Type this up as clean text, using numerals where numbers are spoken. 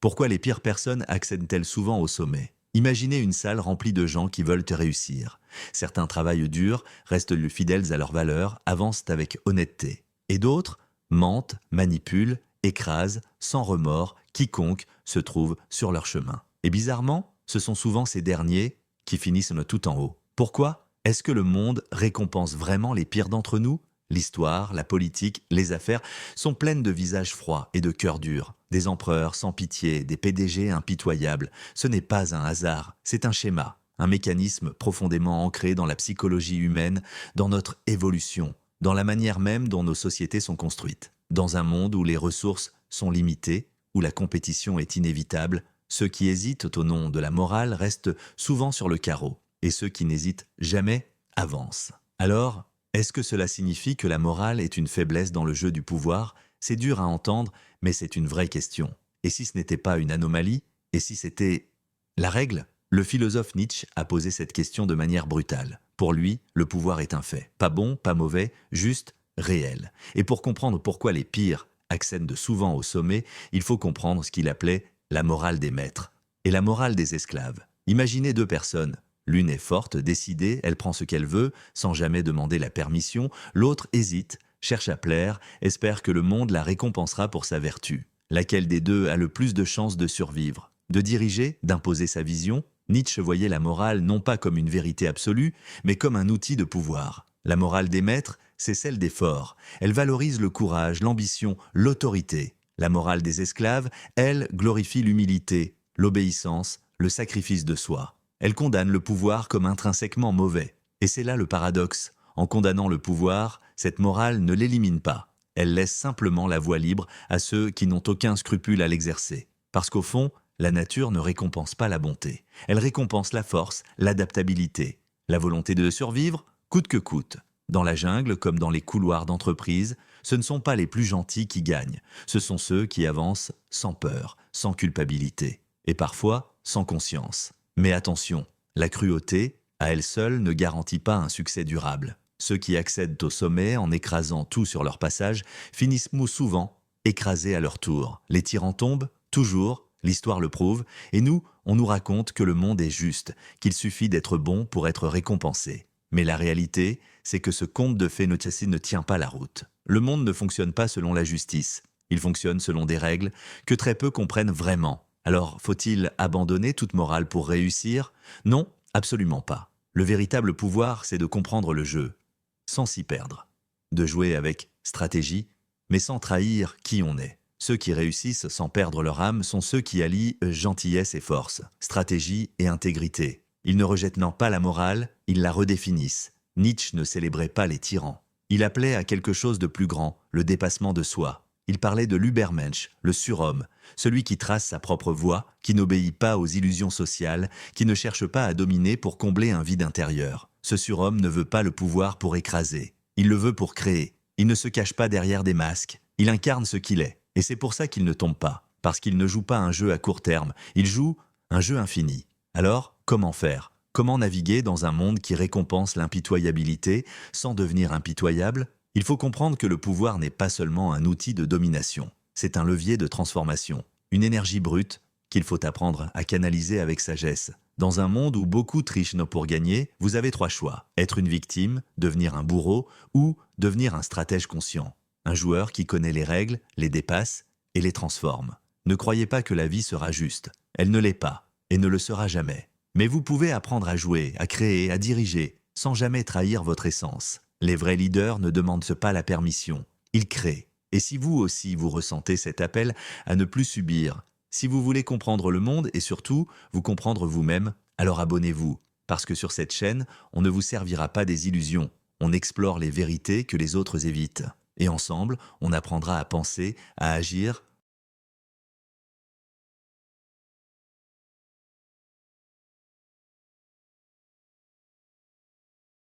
Pourquoi les pires personnes accèdent-elles souvent au sommet? Imaginez une salle remplie de gens qui veulent te réussir. Certains travaillent dur, restent fidèles à leurs valeurs, avancent avec honnêteté. Et d'autres mentent, manipulent, écrasent, sans remords, quiconque se trouve sur leur chemin. Et bizarrement, ce sont souvent ces derniers qui finissent tout en haut. Pourquoi? Est-ce que le monde récompense vraiment les pires d'entre nous? L'histoire, la politique, les affaires sont pleines de visages froids et de cœurs durs. Des empereurs sans pitié, des PDG impitoyables. Ce n'est pas un hasard, c'est un schéma, un mécanisme profondément ancré dans la psychologie humaine, dans notre évolution, dans la manière même dont nos sociétés sont construites. Dans un monde où les ressources sont limitées, où la compétition est inévitable, ceux qui hésitent au nom de la morale restent souvent sur le carreau, et ceux qui n'hésitent jamais avancent. Alors, est-ce que cela signifie que la morale est une faiblesse dans le jeu du pouvoir? C'est dur à entendre, mais c'est une vraie question. Et si ce n'était pas une anomalie? Et si c'était la règle? Le philosophe Nietzsche a posé cette question de manière brutale. Pour lui, le pouvoir est un fait. Pas bon, pas mauvais, juste réel. Et pour comprendre pourquoi les pires accèdent souvent au sommet, il faut comprendre ce qu'il appelait la morale des maîtres et la morale des esclaves. Imaginez deux personnes. L'une est forte, décidée, elle prend ce qu'elle veut, sans jamais demander la permission. L'autre hésite, cherche à plaire, espère que le monde la récompensera pour sa vertu. Laquelle des deux a le plus de chances de survivre? De diriger, d'imposer sa vision? Nietzsche voyait la morale non pas comme une vérité absolue, mais comme un outil de pouvoir. La morale des maîtres, c'est celle des forts. Elle valorise le courage, l'ambition, l'autorité. La morale des esclaves, elle, glorifie l'humilité, l'obéissance, le sacrifice de soi. Elle condamne le pouvoir comme intrinsèquement mauvais. Et c'est là le paradoxe. En condamnant le pouvoir, cette morale ne l'élimine pas. Elle laisse simplement la voie libre à ceux qui n'ont aucun scrupule à l'exercer. Parce qu'au fond, la nature ne récompense pas la bonté. Elle récompense la force, l'adaptabilité, la volonté de survivre, coûte que coûte. Dans la jungle, comme dans les couloirs d'entreprise, ce ne sont pas les plus gentils qui gagnent. Ce sont ceux qui avancent sans peur, sans culpabilité. Et parfois, sans conscience. Mais attention, la cruauté, à elle seule, ne garantit pas un succès durable. Ceux qui accèdent au sommet en écrasant tout sur leur passage finissent souvent écrasés à leur tour. Les tyrans tombent, toujours, l'histoire le prouve, et nous, on nous raconte que le monde est juste, qu'il suffit d'être bon pour être récompensé. Mais la réalité, c'est que ce conte de fées ne tient pas la route. Le monde ne fonctionne pas selon la justice. Il fonctionne selon des règles que très peu comprennent vraiment. Alors, faut-il abandonner toute morale pour réussir? Non, absolument pas. Le véritable pouvoir, c'est de comprendre le jeu, sans s'y perdre. De jouer avec stratégie, mais sans trahir qui on est. Ceux qui réussissent sans perdre leur âme sont ceux qui allient gentillesse et force, stratégie et intégrité. Ils ne rejettent pas la morale, ils la redéfinissent. Nietzsche ne célébrait pas les tyrans. Il appelait à quelque chose de plus grand, le dépassement de soi. Il parlait de l'Ubermensch, le surhomme, celui qui trace sa propre voie, qui n'obéit pas aux illusions sociales, qui ne cherche pas à dominer pour combler un vide intérieur. Ce surhomme ne veut pas le pouvoir pour écraser, il le veut pour créer. Il ne se cache pas derrière des masques, il incarne ce qu'il est. Et c'est pour ça qu'il ne tombe pas, parce qu'il ne joue pas un jeu à court terme, il joue un jeu infini. Alors, comment faire? Comment naviguer dans un monde qui récompense l'impitoyabilité sans devenir impitoyable? Il faut comprendre que le pouvoir n'est pas seulement un outil de domination, c'est un levier de transformation, une énergie brute qu'il faut apprendre à canaliser avec sagesse. Dans un monde où beaucoup trichent pour gagner, vous avez trois choix. Être une victime, devenir un bourreau ou devenir un stratège conscient. Un joueur qui connaît les règles, les dépasse et les transforme. Ne croyez pas que la vie sera juste. Elle ne l'est pas et ne le sera jamais. Mais vous pouvez apprendre à jouer, à créer, à diriger, sans jamais trahir votre essence. Les vrais leaders ne demandent pas la permission, ils créent. Et si vous aussi vous ressentez cet appel à ne plus subir, si vous voulez comprendre le monde et surtout vous comprendre vous-même, alors abonnez-vous. Parce que sur cette chaîne, on ne vous servira pas des illusions, on explore les vérités que les autres évitent. Et ensemble, on apprendra à penser, à agir